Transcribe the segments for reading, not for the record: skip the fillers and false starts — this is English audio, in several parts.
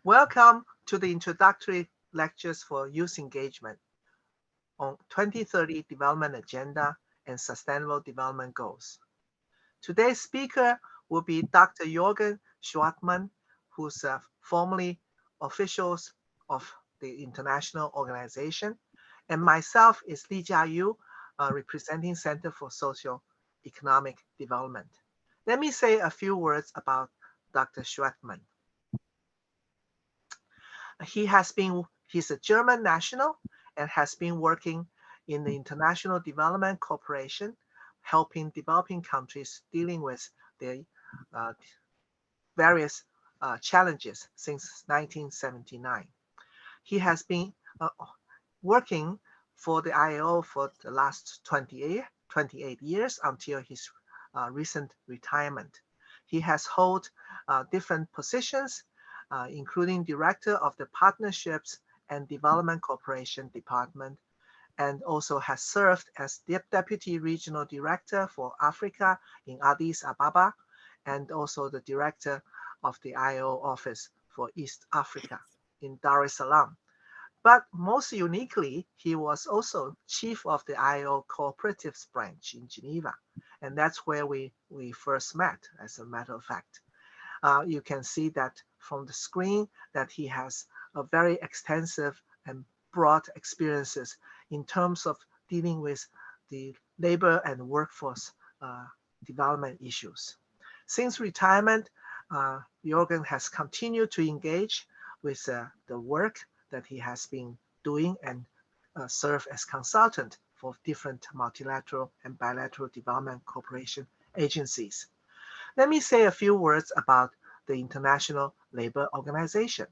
Welcome to the introductory lectures for youth engagement on 2030 Development Agenda and Sustainable Development Goals. Today's speaker will be Dr. Jürgen Schwartmann, who's formerly official of the international organization, and myself is Li Jiayu, representing Center for Socio-Economic Development. Let me say a few words about Dr. Schwartmann. He's a German national and has been working in the International Development Corporation, helping developing countries dealing with their various challenges since 1979. He has been working for the ILO for the last 28 years until his recent retirement. He has held different positions, including Director of the Partnerships and Development Cooperation Department, and also has served as Deputy Regional Director for Africa in Addis Ababa, and also the Director of the ILO Office for East Africa in Dar es Salaam. But most uniquely, he was also Chief of the ILO Cooperatives Branch in Geneva, and that's where we first met, as a matter of fact. You can see that from the screen that he has a very extensive and broad experiences in terms of dealing with the labor and workforce development issues. Since retirement, Jürgen has continued to engage with the work that he has been doing and serve as consultant for different multilateral and bilateral development cooperation agencies. Let me say a few words about the International Labour Organization.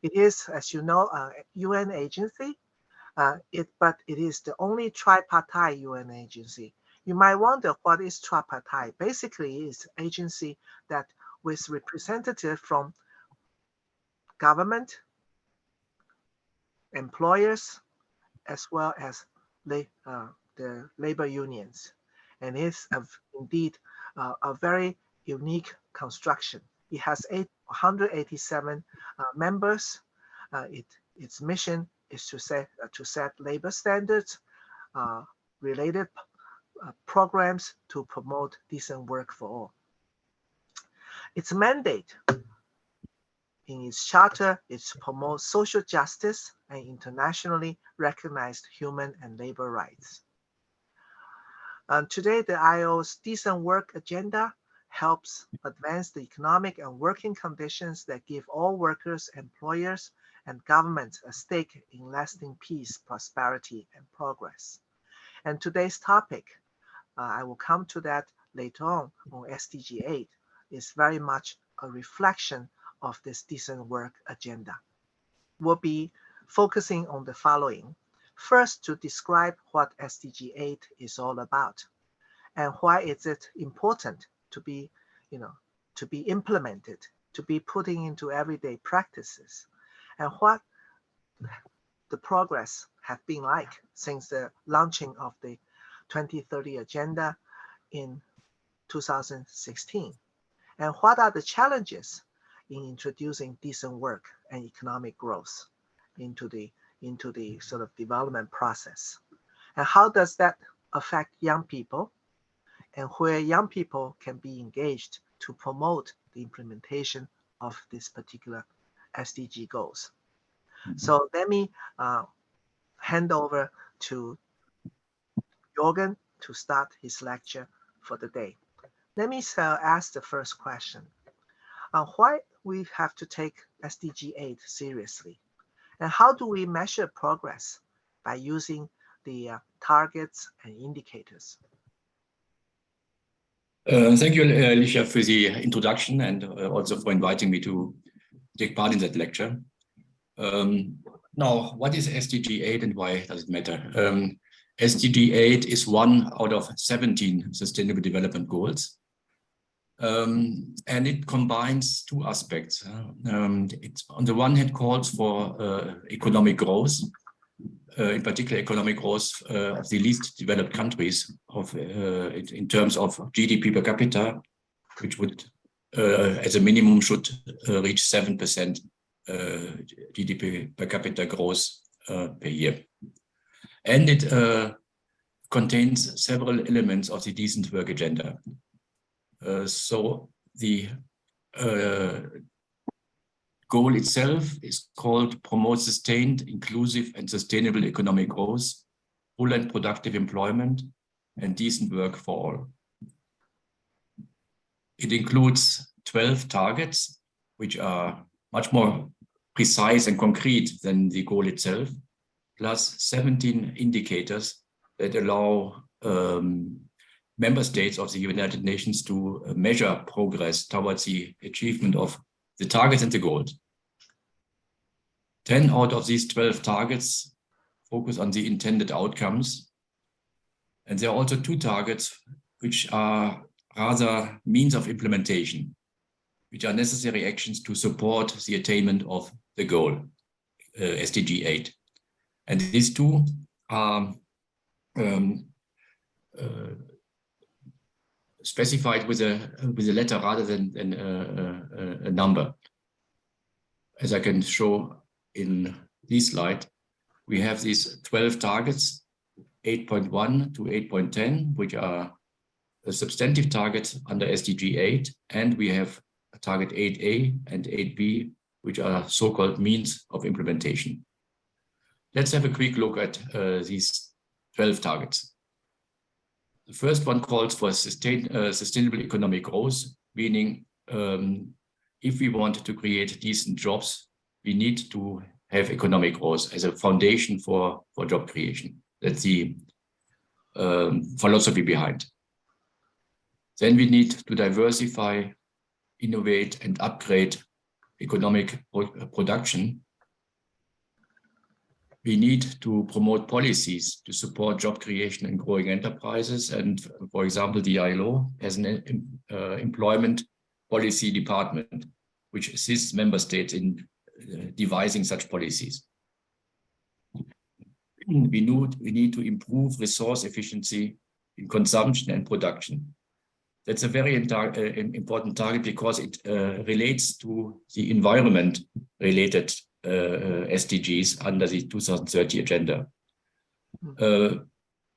It is, as you know, a UN agency, but it is the only tripartite UN agency. You might wonder what is tripartite. Basically, it's an agency that with representatives from government, employers, as well as the labor unions. And it's indeed a very unique construction. It has 187 members. Its mission is to set labor standards, related programs to promote decent work for all. Its mandate in its charter is to promote social justice and internationally recognized human and labor rights. Today, the ILO's Decent Work Agenda helps advance the economic and working conditions that give all workers, employers, and governments a stake in lasting peace, prosperity, and progress. And today's topic, I will come to that later on SDG 8, is very much a reflection of this decent work agenda. We'll be focusing on the following. First, to describe what SDG 8 is all about and why is it important to be implemented, to be putting into everyday practices, and what the progress have been like since the launching of the 2030 agenda in 2016, and what are the challenges in introducing decent work and economic growth into the sort of development process, and how does that affect young people, and where young people can be engaged to promote the implementation of this particular SDG goals. Mm-hmm. So let me hand over to Jürgen to start his lecture for the day. Let me ask the first question. Why we have to take SDG 8 seriously? And how do we measure progress by using the targets and indicators? Thank you, Alicia, for the introduction and also for inviting me to take part in that lecture. Now, what is SDG 8 and why does it matter? SDG 8 is one out of 17 Sustainable Development Goals. And it combines two aspects. It, on the one hand, calls for economic growth, in particular economic growth of the least developed countries in terms of GDP per capita, which would, as a minimum, should reach 7% GDP per capita growth per year. And it contains several elements of the decent work agenda. So the goal itself is called promote sustained, inclusive and sustainable economic growth, full and productive employment, and decent work for all. It includes 12 targets, which are much more precise and concrete than the goal itself, plus 17 indicators that allow member states of the United Nations to measure progress towards the achievement of the targets and the goals. 10 out of these 12 targets focus on the intended outcomes. And there are also 2 targets which are rather means of implementation, which are necessary actions to support the attainment of the goal, SDG 8. And these 2 are specified with a letter rather than a number. As I can show in this slide, we have these 12 targets, 8.1 to 8.10, which are a substantive target under SDG 8, and we have a target 8A and 8B, which are so-called means of implementation. Let's have a quick look at these 12 targets. The first one calls for sustainable economic growth, meaning if we want to create decent jobs, we need to have economic growth as a foundation for job creation. That's the philosophy behind. Then we need to diversify, innovate, and upgrade economic production. We need to promote policies to support job creation and growing enterprises. And for example, the ILO has an employment policy department, which assists member states in devising such policies. We need to improve resource efficiency in consumption and production. That's a very important target because it relates to the environment-related SDGs under the 2030 agenda.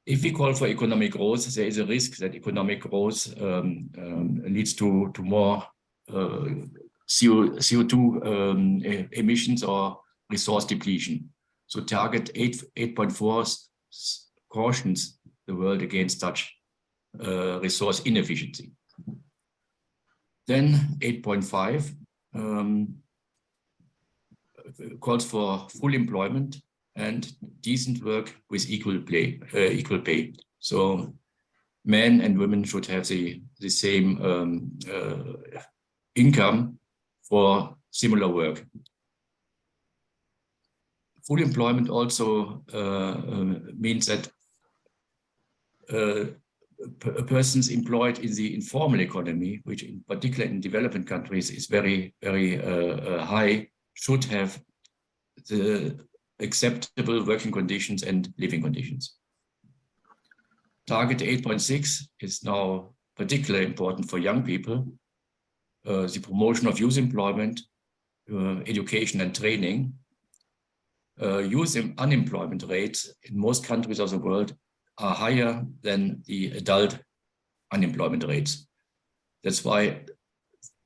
If we call for economic growth, there is a risk that economic growth leads to more CO2 emissions or resource depletion. So target 8.4 cautions the world against such resource inefficiency. Then 8.5 calls for full employment and decent work with equal pay. So men and women should have the same income for similar work. Full employment also means that persons employed in the informal economy, which in particular in developing countries is very, very high, should have the acceptable working conditions and living conditions. Target 8.6 is now particularly important for young people. The promotion of youth employment, education and training. Youth unemployment rates in most countries of the world are higher than the adult unemployment rates. That's why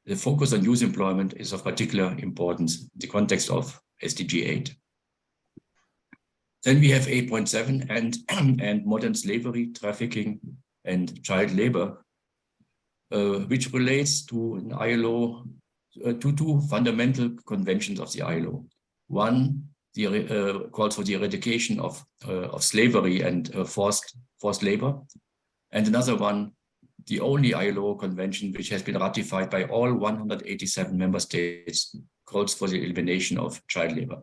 the focus on youth employment is of particular importance in the context of SDG 8. Then we have 8.7 and modern slavery, trafficking, and child labor, which relates to an ILO, to 2 fundamental conventions of the ILO. One, calls for the eradication of slavery and forced labor, and another one, the only ILO convention which has been ratified by all 187 member states, calls for the elimination of child labor.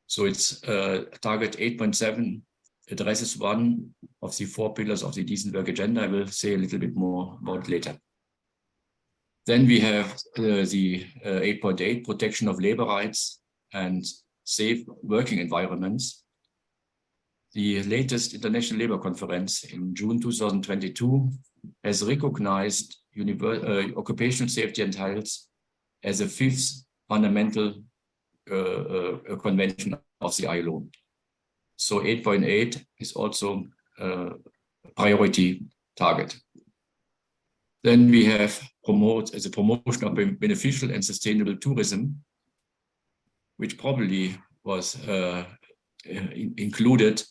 So it's target 8.7 addresses one of the 4 pillars of the decent work agenda. I will say a little bit more about later. Then we have the 8.8 protection of labor rights and safe working environments. The latest International Labour Conference in June 2022 has recognized occupational safety and health as a 5th fundamental convention of the ILO. So 8.8 is also a priority target. Then we have the promotion of beneficial and sustainable tourism, which probably was included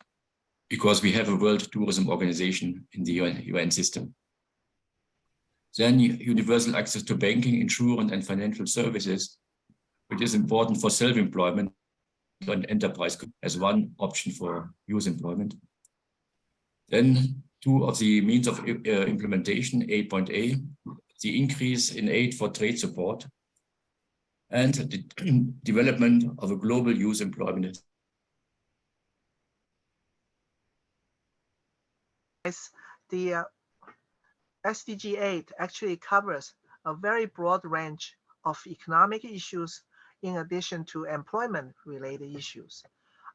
because we have a World Tourism Organization in the UN system. Then universal access to banking, insurance, and financial services, which is important for self-employment and enterprise as one option for youth employment. Then two of the means of implementation, 8.A, the increase in aid for trade support, and the development of a global youth employment. The SDG 8 actually covers a very broad range of economic issues in addition to employment-related issues.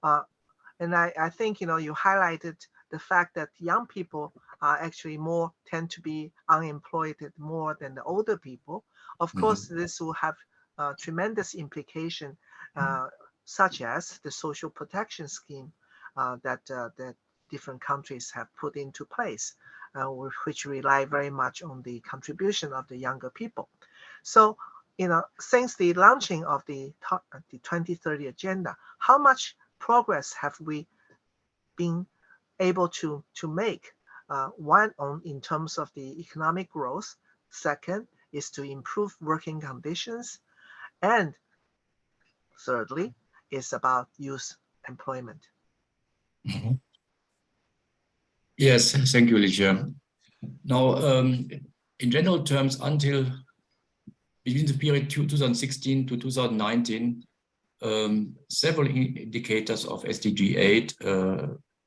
And I think, you highlighted the fact that young people are actually tend to be unemployed more than the older people. Of course, this will have tremendous implication, such as the social protection scheme that different countries have put into place, which rely very much on the contribution of the younger people. So, since the launching of the 2030 agenda, how much progress have we been able to make? One, in terms of the economic growth. Second is to improve working conditions. And thirdly is about youth employment. Yes, thank you, Alicia. Now, in general terms, between the period 2016 to 2019, several indicators of SDG 8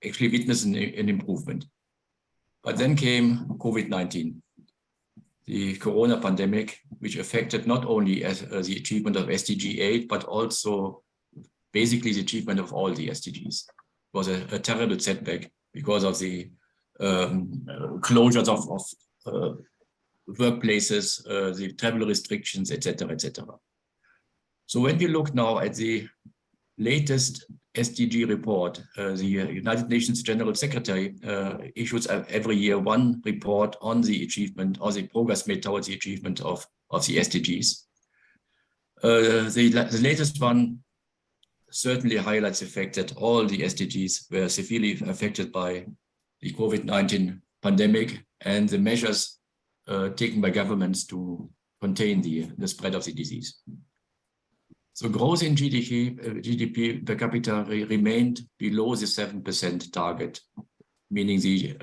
actually witnessed an improvement. But then came COVID-19, the corona pandemic, which affected not only the achievement of SDG 8, but also basically the achievement of all the SDGs. It was a terrible setback because of the closures of workplaces, the travel restrictions, etc., etc. So when we look now at the latest SDG report, the United Nations General Secretary issues every year one report on the achievement or the progress made towards the achievement of the SDGs. The latest one certainly highlights the fact that all the SDGs were severely affected by the COVID-19 pandemic and the measures taken by governments to contain the spread of the disease. So growth in GDP per capita remained below the 7% target, meaning the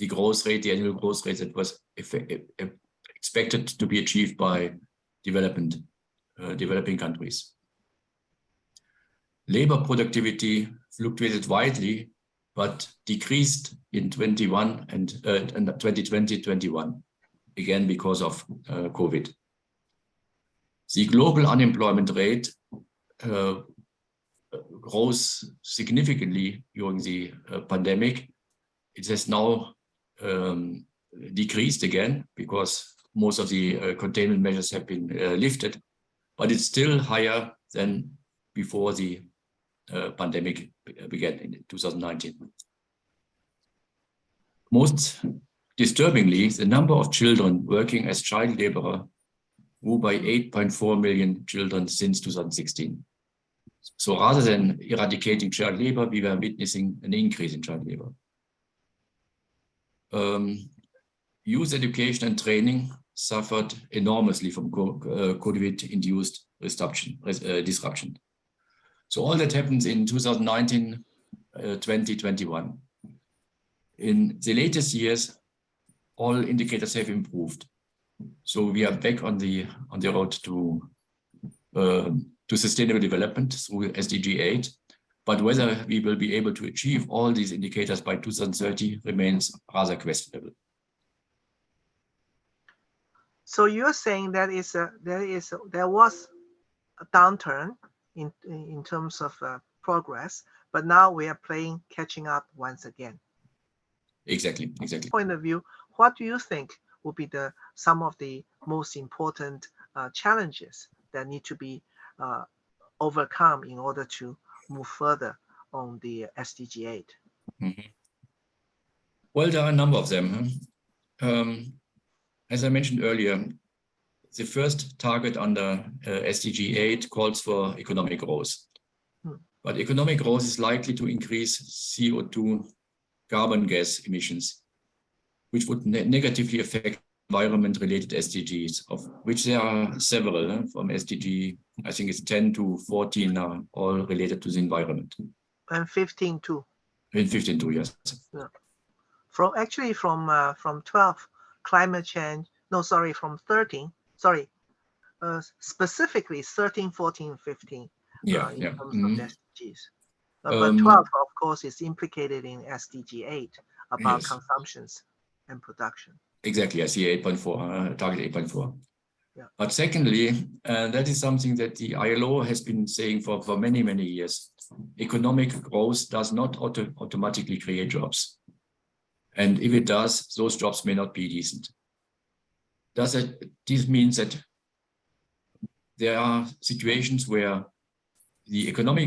growth rate, the annual growth rate that was expected to be achieved by developing countries. Labor productivity fluctuated widely, but decreased in 2020 and 21, again because of COVID. The global unemployment rate rose significantly during the pandemic. It has now decreased again because most of the containment measures have been lifted, but it's still higher than before the pandemic began in 2019. Most disturbingly, the number of children working as child laborer grew by 8.4 million children since 2016. So rather than eradicating child labor, we were witnessing an increase in child labor. Youth education and training suffered enormously from COVID-induced disruption. So all that happens in 2019, 2021. In the latest years, all indicators have improved. So we are back on the road to sustainable development through SDG 8. But whether we will be able to achieve all these indicators by 2030 remains rather questionable. So you're saying that there was a downturn in terms of progress, but now we are catching up once again. Exactly. Point of view, what do you think will be some of the most important challenges that need to be overcome in order to move further on the SDG 8? Well, there are a number of them. As I mentioned earlier, the first target under SDG 8 calls for economic growth. But economic growth is likely to increase CO2 carbon gas emissions, which would negatively affect environment-related SDGs, of which there are several from SDG, I think it's 10 to 14 are all related to the environment. And 15 too. In 15 too, yes. Yeah. From 12, climate change, no, sorry, from 13, sorry, specifically 13, 14, 15 in terms of SDGs. But 12, of course, is implicated in SDG 8 about consumptions and production. Exactly, I see 8.4, target 8.4. Yeah. But secondly, that is something that the ILO has been saying for many, many years. Economic growth does not automatically create jobs. And if it does, those jobs may not be decent. This means that there are situations where the economy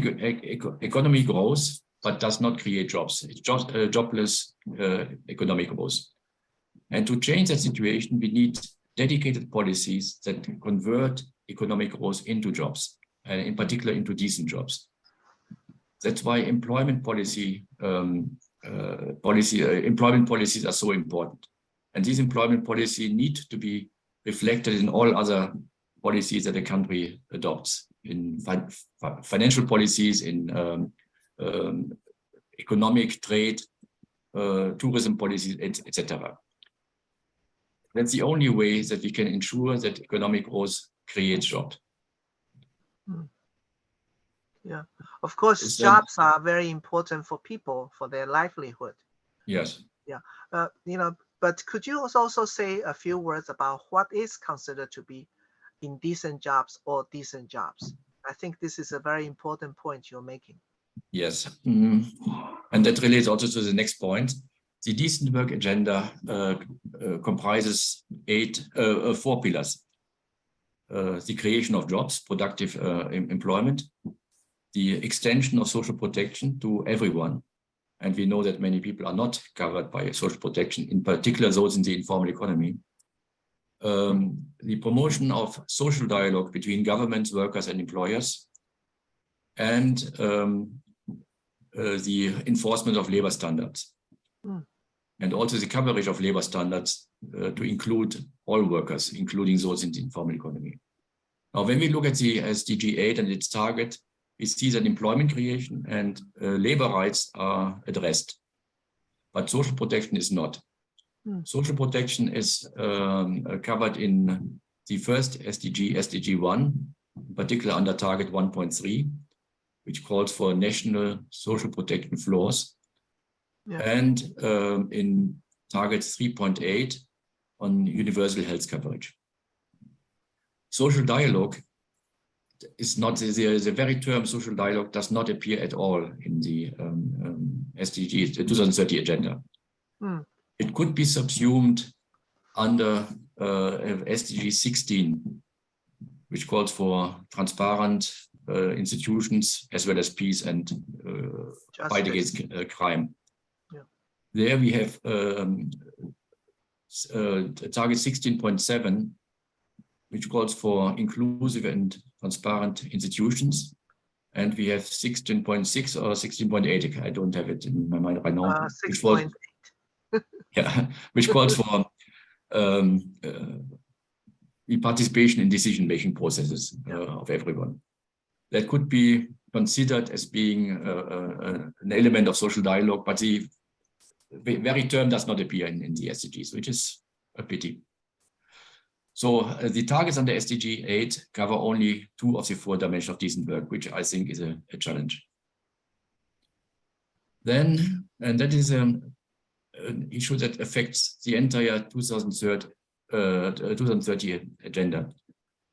grows, but does not create jobs. It's just jobless economic growth. And to change that situation, we need dedicated policies that convert economic growth into jobs, and in particular into decent jobs. That's why employment policies are so important. And these employment policies need to be reflected in all other policies that a country adopts, in financial policies, in economic trade, tourism policies, etc. That's the only way that we can ensure that economic growth creates jobs. Yeah, of course, jobs are very important for people, for their livelihood. Yes. Yeah, but could you also say a few words about what is considered to be indecent jobs or decent jobs? I think this is a very important point you're making. Yes, and that relates also to the next point. The decent work agenda comprises 4 pillars. The creation of jobs, productive employment, the extension of social protection to everyone. And we know that many people are not covered by social protection, in particular those in the informal economy. The promotion of social dialogue between governments, workers, and employers, and the enforcement of labor standards. And also the coverage of labor standards to include all workers, including those in the informal economy. Now, when we look at the SDG 8 and its target, we see that employment creation and labor rights are addressed, but social protection is not. Social protection is covered in the first SDG, SDG 1, in particular under target 1.3, which calls for national social protection floors, and in target 3.8 on universal health coverage. Social dialogue is not, the very term social dialogue does not appear at all in the SDG, the 2030 agenda. It could be subsumed under SDG 16, which calls for transparent institutions as well as peace and fight against crime. There we have target 16.7, which calls for inclusive and transparent institutions. And we have 16.6 or 16.8, I don't have it in my mind right now. 6.8. Yeah, which calls for the participation in decision-making processes of everyone. That could be considered as being an element of social dialogue, but the very term does not appear in the SDGs, which is a pity. So the targets under SDG 8 cover only 2 of the 4 dimensions of decent work, which I think is a challenge. Then, and that is an issue that affects the entire 2030 agenda.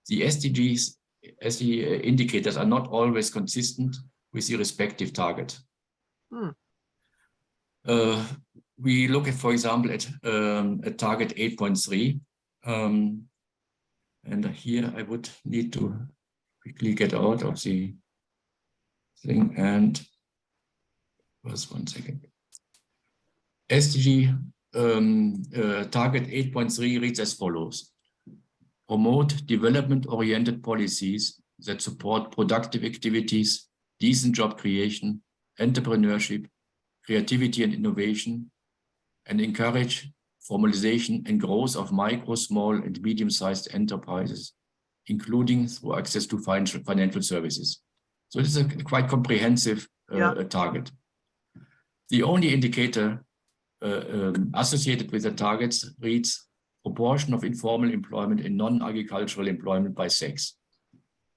The SDGs, as the indicators, are not always consistent with the respective target. We look at, for example, at target 8.3. And here I would need to quickly get out of the thing. And just 1 second. SDG target 8.3 reads as follows: promote development-oriented policies that support productive activities, decent job creation, entrepreneurship, creativity and innovation, and encourage formalization and growth of micro, small, and medium-sized enterprises, including through access to financial services. So this is a quite comprehensive target. The only indicator associated with the targets reads proportion of informal employment and non-agricultural employment by sex.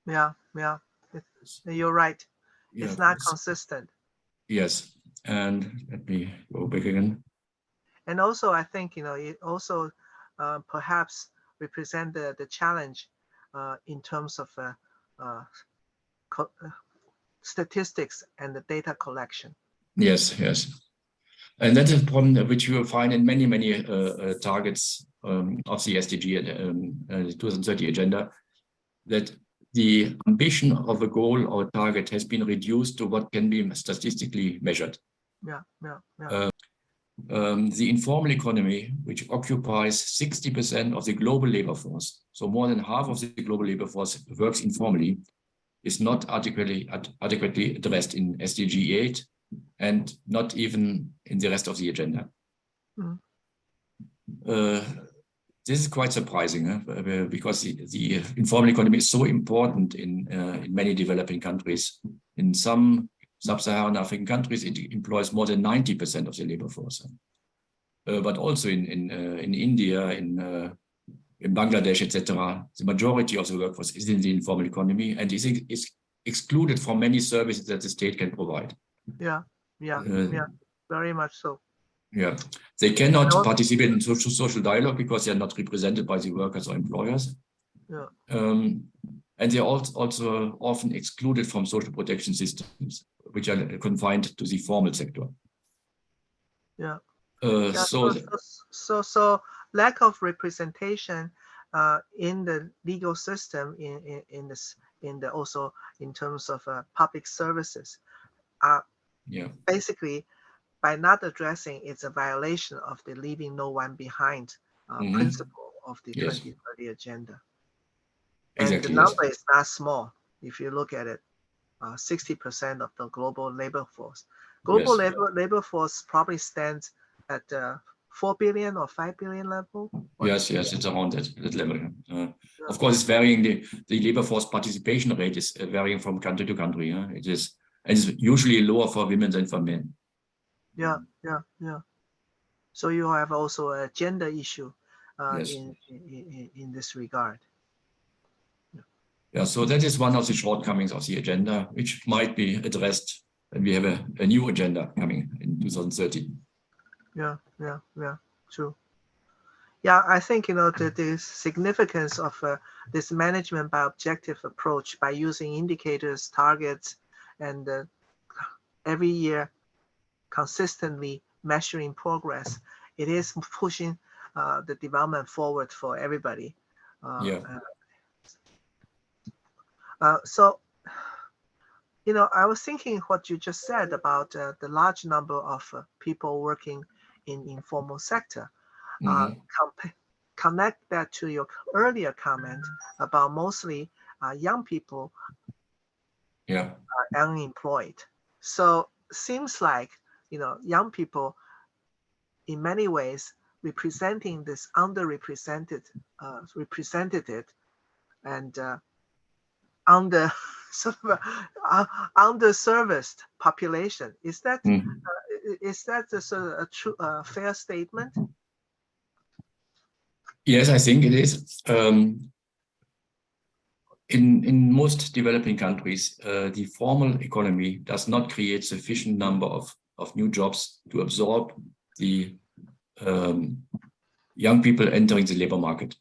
Yeah, you're right. Yeah, it's not consistent. Yes, and let me go back again. And also, I think, it also perhaps represent the challenge in terms of statistics and the data collection. Yes. And that's a problem which you will find in many targets of the SDG 2030 agenda, that the ambition of a goal or target has been reduced to what can be statistically measured. The informal economy, which occupies 60% of the global labor force, so more than half of the global labor force works informally, is not adequately addressed in SDG 8 and not even in the rest of the agenda. This is quite surprising because the informal economy is so important in many developing countries. In some sub-Saharan African countries, it employs more than 90% of the labor force. But also in India, in Bangladesh, etc., the majority of the workforce is in the informal economy and is excluded from many services that the state can provide. Yeah, very much so. Yeah, they cannot participate in social dialogue because they are not represented by the workers or employers. Yeah. And they are also often excluded from social protection systems, which are confined to the formal sector. Yeah. So lack of representation in the legal system, also in terms of public services, basically, by not addressing, it's a violation of the leaving no one behind principle of the 2030 agenda. And the number is not small. If you look at it, 60% of the global labor force. Global labor force probably stands at 4 billion or 5 billion level. Yes, it's around that level. Of course, it's varying. The labor force participation rate is varying from country to country. It is, and it's usually lower for women than for men. Yeah. So you have also a gender issue in this regard. Yeah, so that is one of the shortcomings of the agenda, which might be addressed when we have a new agenda coming in 2030. Yeah, true. Yeah, I think, the significance of this management by objective approach, by using indicators, targets, and every year consistently measuring progress, it is pushing the development forward for everybody. So, I was thinking what you just said about the large number of people working in informal sector. Connect that to your earlier comment about mostly young people are unemployed. So seems like, young people in many ways representing this underrepresented, represented and underserviced population. Is that just a true fair statement? Yes, I think it is. In most developing countries, the formal economy does not create sufficient number of new jobs to absorb the young people entering the labor market.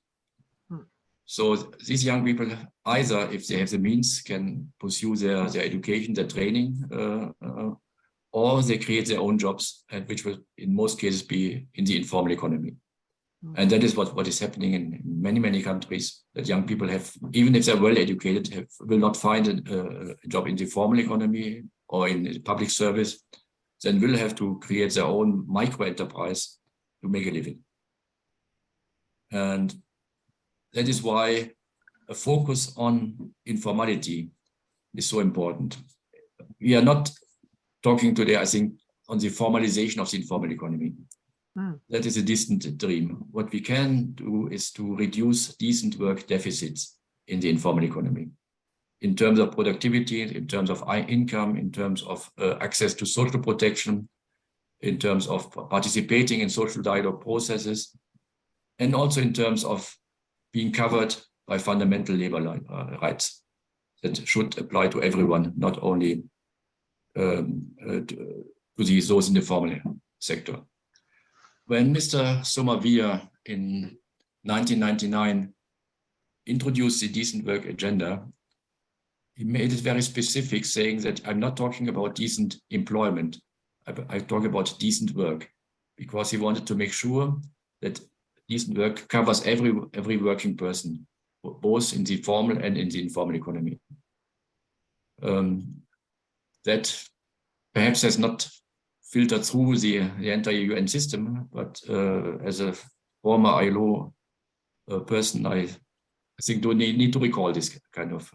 So these young people, either if they have the means, can pursue their education, their training, or they create their own jobs, which will in most cases be in the informal economy. And that is what is happening in many countries, that young people have, even if they're well educated, will not find a job in the formal economy, or in public service, then will have to create their own micro enterprise to make a living. And that is why a focus on informality is so important. We are not talking today, I think, on the formalization of the informal economy. That is a distant dream. What we can do is to reduce decent work deficits in the informal economy, in terms of productivity, in terms of income, in terms of access to social protection, in terms of participating in social dialogue processes, and also in terms of being covered by fundamental labor rights that should apply to everyone, not only to those in the formal sector. When Mr. Somavia in 1999 introduced the decent work agenda, he made it very specific, saying that I'm not talking about decent employment, I talk about decent work, because he wanted to make sure that decent work covers every working person, both in the formal and in the informal economy. That perhaps has not filtered through the entire UN system, but as a former ILO person, I think do need to recall this kind of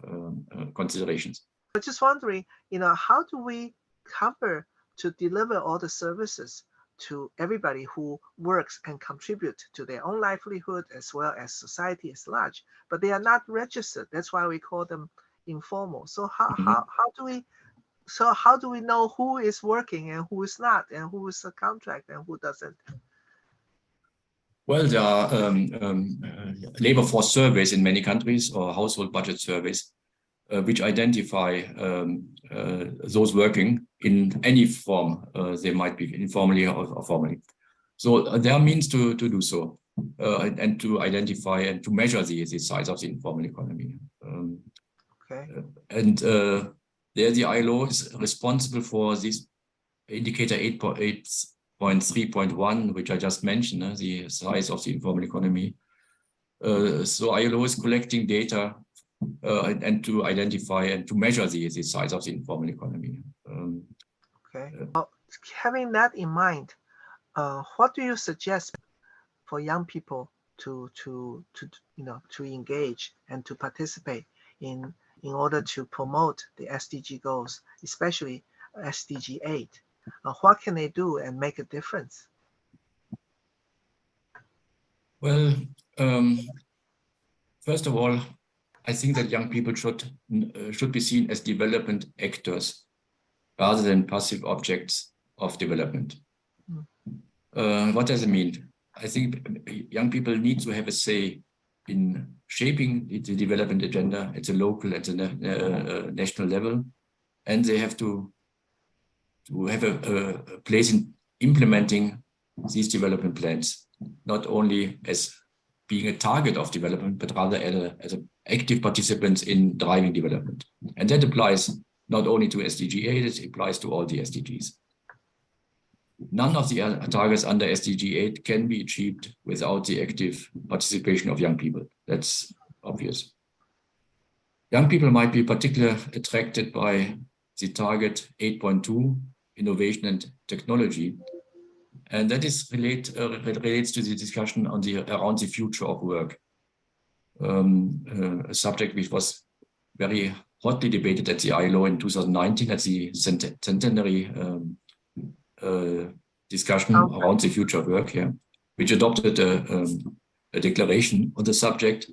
considerations. I'm just wondering, how do we cover to deliver all the services to everybody who works and contribute to their own livelihood as well as society as large, but they are not registered. That's why we call them informal. So how do we know who is working and who is not, and who is a contract and who doesn't? Well, there are labor force surveys in many countries, or household budget surveys, which identify those working in any form. They might be informally or formally. So there are means to do so, and to identify and to measure the size of the informal economy. And there the ILO is responsible for this indicator 8.3.1, which I just mentioned, the size of the informal economy. So ILO is collecting data and to identify and to measure the size of the informal economy. Having that in mind, what do you suggest for young people to engage and to participate in order to promote the SDG goals, especially SDG 8? What can they do and make a difference? Well, first of all, I think that young people should be seen as development actors rather than passive objects of development. What does it mean? I think young people need to have a say in shaping the development agenda at the local, at the national level, and they have to have a place in implementing these development plans, not only as being a target of development, but rather as active participants in driving development. And that applies not only to SDG 8, it applies to all the SDGs. None of the targets under SDG 8 can be achieved without the active participation of young people. That's obvious. Young people might be particularly attracted by the target 8.2, innovation and technology. And that is relates to the discussion on around the future of work, a subject which was very hotly debated at the ILO in 2019 at the centenary discussion around the future of work, which adopted a declaration on the subject.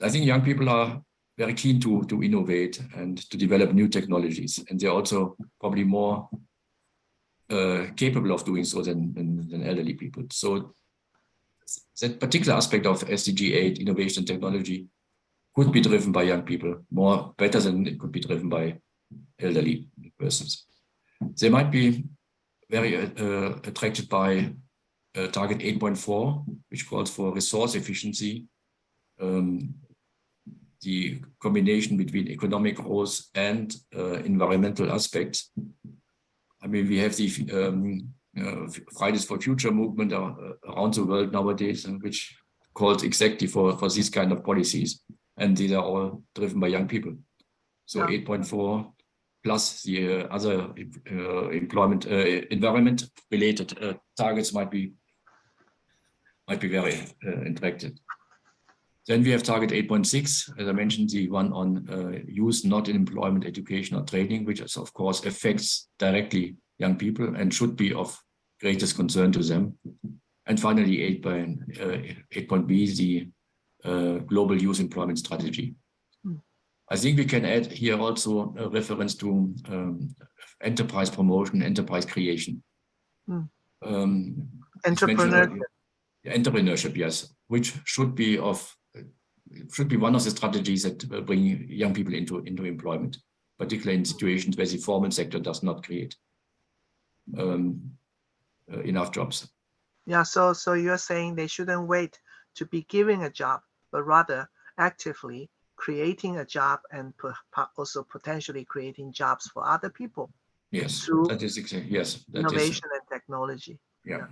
I think young people are very keen to innovate and to develop new technologies, and they're also probably more capable of doing so than elderly people. So that particular aspect of SDG 8, innovation and technology, could be driven by young people better than it could be driven by elderly persons. They might be very attracted by target 8.4, which calls for resource efficiency, the combination between economic growth and environmental aspects. I mean, we have the Fridays for Future movement around the world nowadays, which calls exactly for these kind of policies. And these are all driven by young people. So 8.4 plus the other employment environment related targets might be very attractive. Then we have target 8.6, as I mentioned, the one on youth not in employment, education, or training, which is, of course, affects directly young people and should be of greatest concern to them. And finally, 8.B, the global youth employment strategy. I think we can add here also a reference to enterprise promotion, enterprise creation. Entrepreneurship. Entrepreneurship, yes, which should be one of the strategies that bring young people into employment, particularly in situations where the formal sector does not create enough jobs. Yeah, so you're saying they shouldn't wait to be given a job, but rather actively creating a job and also potentially creating jobs for other people. Yes, through that is exactly, yes. That innovation and technology. Yeah.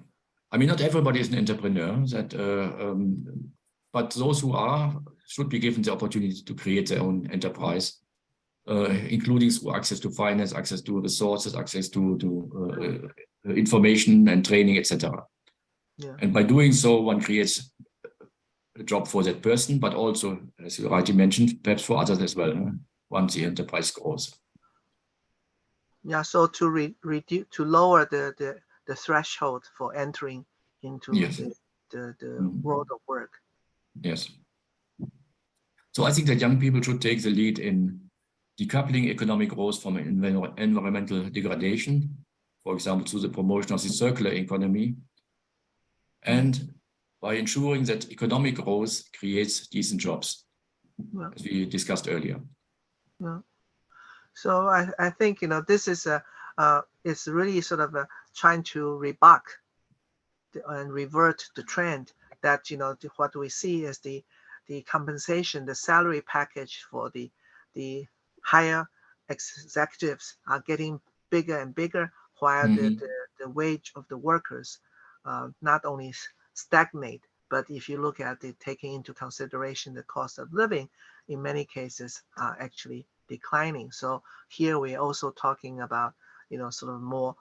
I mean, not everybody is an entrepreneur, but those who are should be given the opportunity to create their own enterprise, including through access to finance, access to resources, access to information and training, etc. Yeah. And by doing so, one creates a job for that person, but also, as you rightly mentioned, perhaps for others as well, once the enterprise grows. Yeah, so to lower the threshold for entering into yes. the world of work. Yes. So I think that young people should take the lead in decoupling economic growth from environmental degradation, for example, through the promotion of the circular economy, and by ensuring that economic growth creates decent jobs, as we discussed earlier. Yeah. So I think, this is it's really sort of trying to rebut and revert the trend that, what we see is the compensation, the salary package for the higher executives are getting bigger and bigger, while the wage of the workers not only stagnate, but if you look at it, taking into consideration the cost of living, in many cases are actually declining. So here we're also talking about, sort of more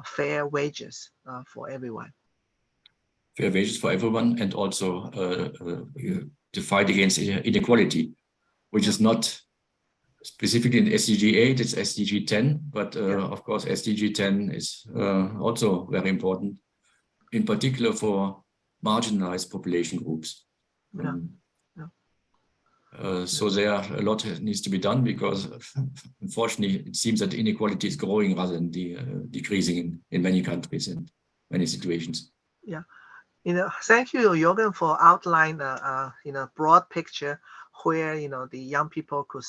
fair wages for everyone. Fair wages for everyone, and also to fight against inequality, which is not specifically in SDG 8, it's SDG 10, but of course SDG 10 is also very important, in particular for marginalized population groups. So there a lot needs to be done, because unfortunately it seems that inequality is growing rather than decreasing in many countries and many situations. Yeah. Thank you, Jürgen, for outlining a broad picture where the young people could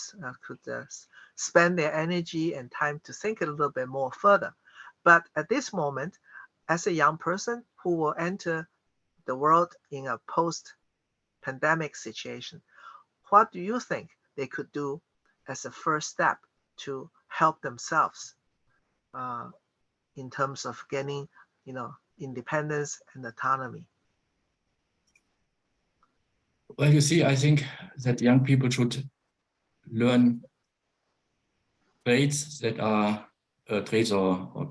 spend their energy and time to think a little bit more further. But at this moment, as a young person who will enter the world in a post-pandemic situation, what do you think they could do as a first step to help themselves in terms of getting independence and autonomy? Well, you see, I think that young people should learn trades that are traits or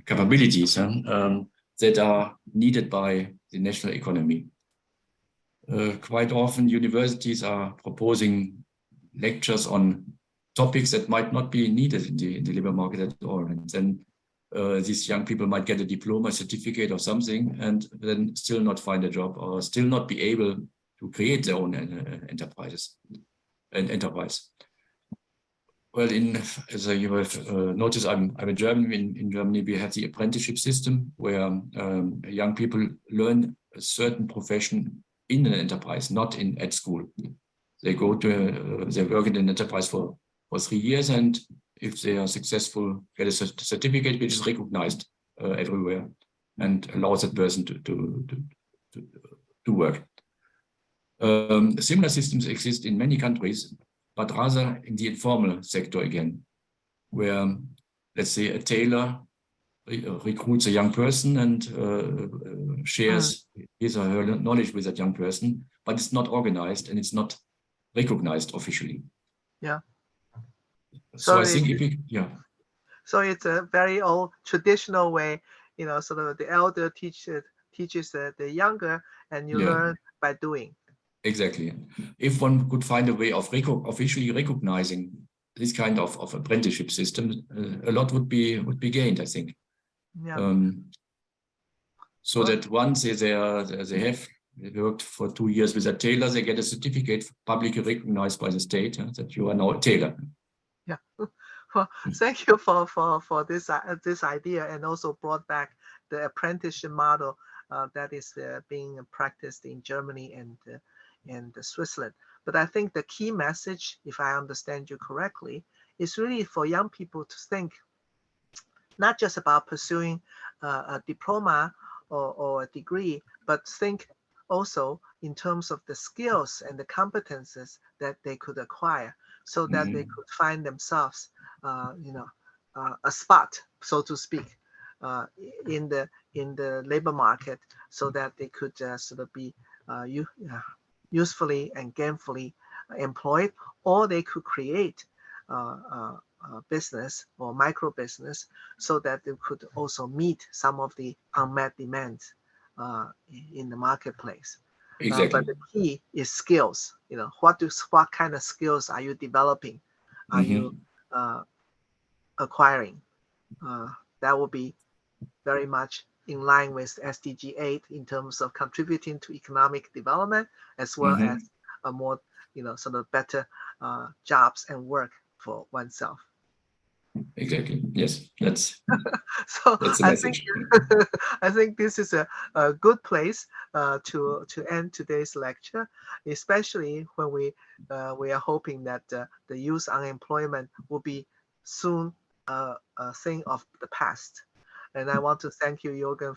capabilities that are needed by the national economy. Quite often, universities are proposing lectures on topics that might not be needed in the labor market at all. And then these young people might get a diploma, certificate or something, and then still not find a job, or still not be able to create their own enterprise. Well, as you have noticed, I'm a German. In Germany, we have the apprenticeship system, where young people learn a certain profession in an enterprise, not at school. They go they work in an enterprise for 3 years, and if they are successful, get a certificate which is recognized everywhere and allows that person to work. Similar systems exist in many countries, but rather in the informal sector again, where, let's say, a tailor recruits a young person and shares his or her knowledge with that young person, but it's not organized and it's not recognized officially. Yeah. So I think if we, yeah. So it's a very old traditional way, sort of the elder teaches the younger, and you learn by doing. Exactly. If one could find a way of officially recognizing this kind of apprenticeship system, a lot would be gained, I think. Yeah. So that once they have worked for 2 years with a tailor, they get a certificate publicly recognized by the state that you are now a tailor. Yeah. Well, thank you for this idea, and also brought back the apprenticeship model that is being practiced in Germany and Switzerland. But I think the key message, if I understand you correctly, is really for young people to think not just about pursuing a diploma or a degree, but think also in terms of the skills and the competences that they could acquire, so that they could find themselves, a spot, so to speak, in the labor market, so that they could sort of be usefully and gainfully employed, or they could create business or micro business, so that they could also meet some of the unmet demands in the marketplace. Exactly. But the key is skills. What kind of skills are you developing? Are you acquiring? That will be very much in line with SDG 8 in terms of contributing to economic development, as well as a more, sort of better jobs and work for oneself. Exactly. Yes, that's So the I think message. I think this is a good place to end today's lecture, especially when we are hoping that the youth unemployment will be soon a thing of the past. And I want to thank you, Jürgen,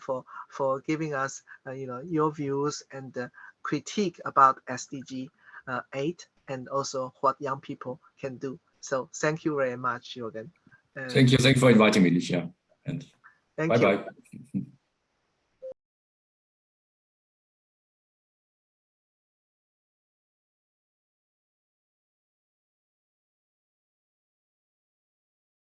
for giving us your views and critique about SDG 8, and also what young people can do. So thank you very much, Jürgen. Thank you. Thank you for inviting me, Licia. And Thank you. bye-bye.